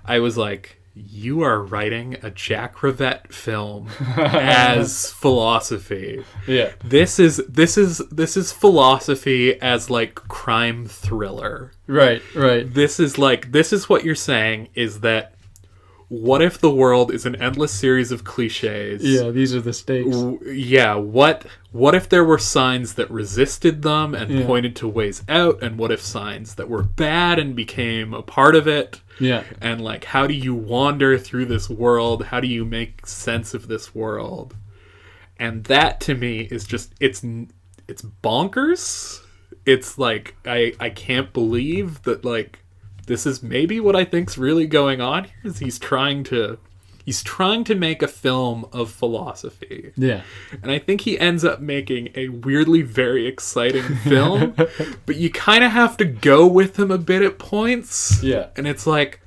[SPEAKER 2] I was like, you are writing a Jack Rivette film as philosophy.
[SPEAKER 1] Yeah.
[SPEAKER 2] This is philosophy as like crime thriller.
[SPEAKER 1] Right.
[SPEAKER 2] This is what you're saying is that what if the world is an endless series of cliches?
[SPEAKER 1] Yeah, these are the stakes.
[SPEAKER 2] Yeah, what if there were signs that resisted them and pointed to ways out, and what if signs that were bad and became a part of it?
[SPEAKER 1] Yeah.
[SPEAKER 2] And like, how do you wander through this world? How do you make sense of this world? And that to me is just it's bonkers. It's like I can't believe that like this is maybe what I think's really going on here is he's trying to make a film of philosophy.
[SPEAKER 1] Yeah.
[SPEAKER 2] And I think he ends up making a weirdly very exciting film, but you kind of have to go with him a bit at points.
[SPEAKER 1] Yeah.
[SPEAKER 2] And it's like,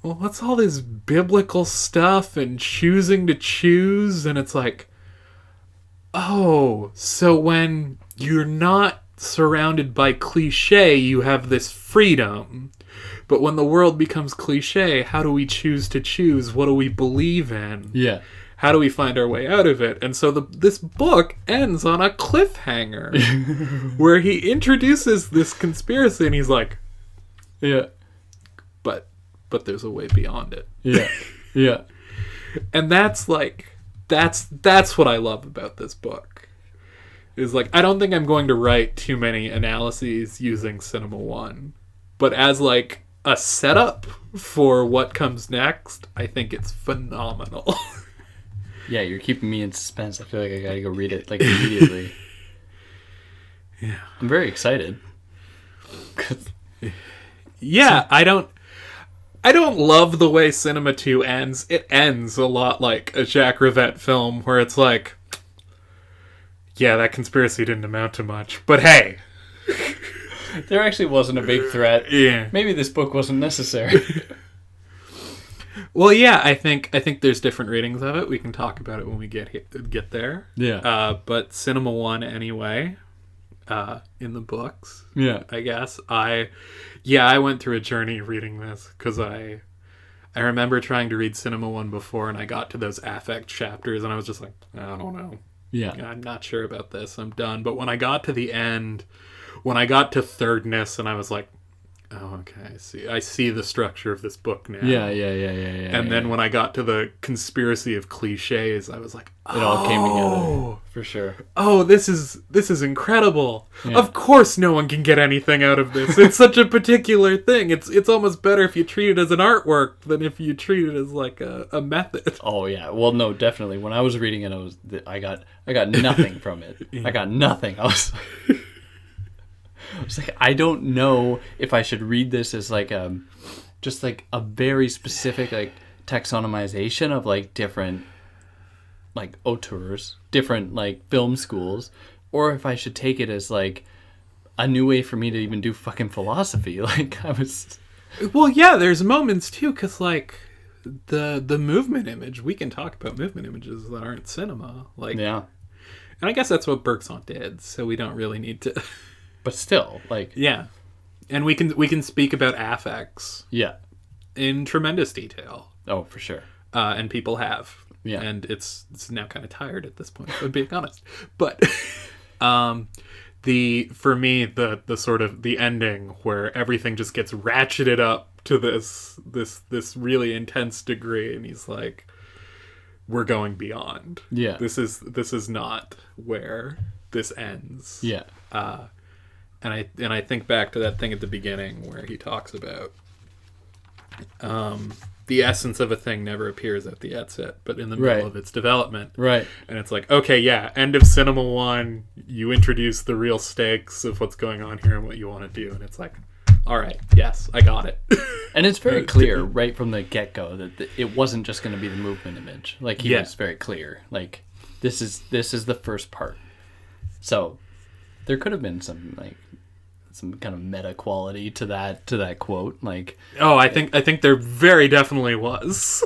[SPEAKER 2] well, what's all this biblical stuff and choosing to choose? And it's like, oh, so when you're not surrounded by cliche, you have this freedom. But when the world becomes cliche, how do we choose to choose? What do we believe in?
[SPEAKER 1] Yeah.
[SPEAKER 2] How do we find our way out of it? And so this book ends on a cliffhanger where he introduces this conspiracy and he's like,
[SPEAKER 1] yeah,
[SPEAKER 2] but there's a way beyond it.
[SPEAKER 1] Yeah. Yeah.
[SPEAKER 2] And that's what I love about this book. Is like, I don't think I'm going to write too many analyses using Cinema One, but as like a setup for what comes next, I think it's phenomenal.
[SPEAKER 1] Yeah, you're keeping me in suspense. I feel like I gotta go read it like immediately.
[SPEAKER 2] Yeah,
[SPEAKER 1] I'm very excited.
[SPEAKER 2] Yeah, I don't love the way Cinema 2 ends. It ends a lot like a Jack Rivette film where it's like, yeah, that conspiracy didn't amount to much, but hey.
[SPEAKER 1] There actually wasn't a big threat.
[SPEAKER 2] Yeah.
[SPEAKER 1] Maybe this book wasn't necessary.
[SPEAKER 2] Well, yeah, I think there's different readings of it. We can talk about it when we get there.
[SPEAKER 1] Yeah.
[SPEAKER 2] But Cinema 1 anyway, in the books.
[SPEAKER 1] Yeah.
[SPEAKER 2] I guess. I went through a journey reading this because I remember trying to read Cinema 1 before and I got to those affect chapters and I was just like, I don't know.
[SPEAKER 1] Yeah.
[SPEAKER 2] I'm not sure about this. I'm done. But when I got to the end, when I got to thirdness and I was like, oh, okay, I see the structure of this book now.
[SPEAKER 1] Yeah.
[SPEAKER 2] And then when I got to the conspiracy of cliches, I was like, oh,
[SPEAKER 1] it all came together. For sure.
[SPEAKER 2] Oh, this is incredible.
[SPEAKER 1] Yeah.
[SPEAKER 2] Of course no one can get anything out of this. It's such a particular thing. It's almost better if you treat it as an artwork than if you treat it as like a method.
[SPEAKER 1] Oh yeah. Well, no, definitely. When I was reading it, I got nothing from it.
[SPEAKER 2] Yeah.
[SPEAKER 1] I got nothing. I was like, I don't know if I should read this as like just like a very specific like taxonomization of like different like auteurs, different like film schools, or if I should take it as like a new way for me to even do fucking philosophy. Like I was.
[SPEAKER 2] Well, yeah, there's moments too, because like the movement image, we can talk about movement images that aren't cinema, like
[SPEAKER 1] Yeah.
[SPEAKER 2] And I guess that's what Bergson did, so we don't really need to.
[SPEAKER 1] But still, like.
[SPEAKER 2] Yeah, and we can speak about affects.
[SPEAKER 1] Yeah.
[SPEAKER 2] In tremendous detail.
[SPEAKER 1] Oh, for sure.
[SPEAKER 2] And people have.
[SPEAKER 1] Yeah.
[SPEAKER 2] And it's now kind of tired at this point, if I'm being honest. But for me, the sort of the ending where everything just gets ratcheted up to this really intense degree, and he's like, we're going beyond.
[SPEAKER 1] Yeah.
[SPEAKER 2] This is not where this ends.
[SPEAKER 1] Yeah.
[SPEAKER 2] And I think back to that thing at the beginning where he talks about the essence of a thing never appears at the outset, but in the middle of its development.
[SPEAKER 1] Right.
[SPEAKER 2] And it's like, okay, yeah, end of Cinema 1, you introduce the real stakes of what's going on here and what you want to do. And it's like, all right, yes, I got it.
[SPEAKER 1] And it's very clear right from the get-go that it wasn't just going to be the movement image. Like, he was very clear. Like, this is the first part. So there could have been some kind of meta quality to that quote. Like,
[SPEAKER 2] oh, I think there very definitely was.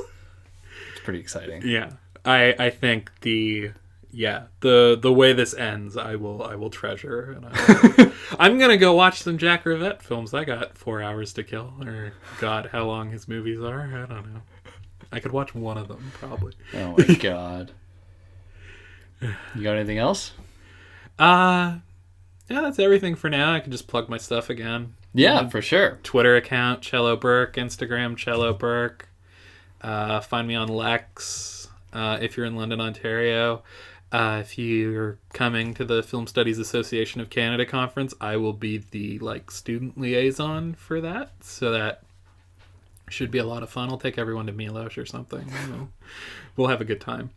[SPEAKER 1] It's pretty exciting.
[SPEAKER 2] Yeah, I think the way this ends, I will treasure, and I'm gonna go watch some Jack Rivette films. I got 4 hours to kill, or God, how long his movies are. I don't know. I could watch one of them, probably.
[SPEAKER 1] Oh my god. You got anything else?
[SPEAKER 2] Yeah, that's everything for now. I can just plug my stuff again.
[SPEAKER 1] Yeah, for sure.
[SPEAKER 2] Twitter account, Cello Burke. Instagram, Cello Burke. Find me on Lex if you're in London, Ontario. If you're coming to the Film Studies Association of Canada conference, I will be the student liaison for that. So that should be a lot of fun. I'll take everyone to Milos or something. We'll have a good time.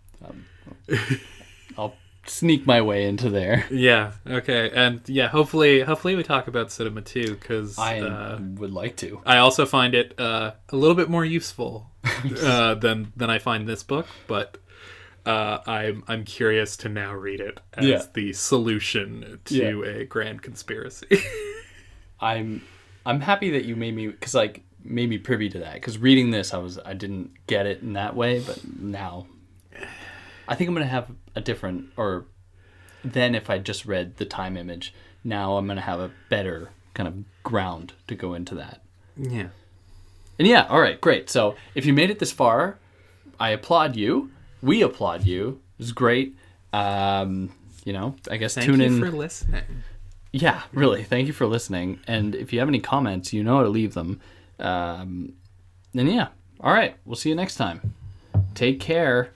[SPEAKER 1] I'll sneak my way into there.
[SPEAKER 2] Yeah. Okay. And yeah, hopefully we talk about cinema too, because
[SPEAKER 1] I would like to.
[SPEAKER 2] I also find it a little bit more useful than I find this book, but I'm curious to now read it as the solution to a grand conspiracy.
[SPEAKER 1] I'm happy that you made me privy to that, because reading this I didn't get it in that way, but now I think I'm gonna have a different, or then if I just read the time image, now I'm gonna have a better kind of ground to go into that.
[SPEAKER 2] Yeah.
[SPEAKER 1] And yeah, all right, great. So if you made it this far, I applaud you. We applaud you. It was great. I guess tune in.
[SPEAKER 2] Thank you for listening.
[SPEAKER 1] Yeah, really. Thank you for listening. And if you have any comments, you know how to leave them. Then yeah. All right. We'll see you next time. Take care.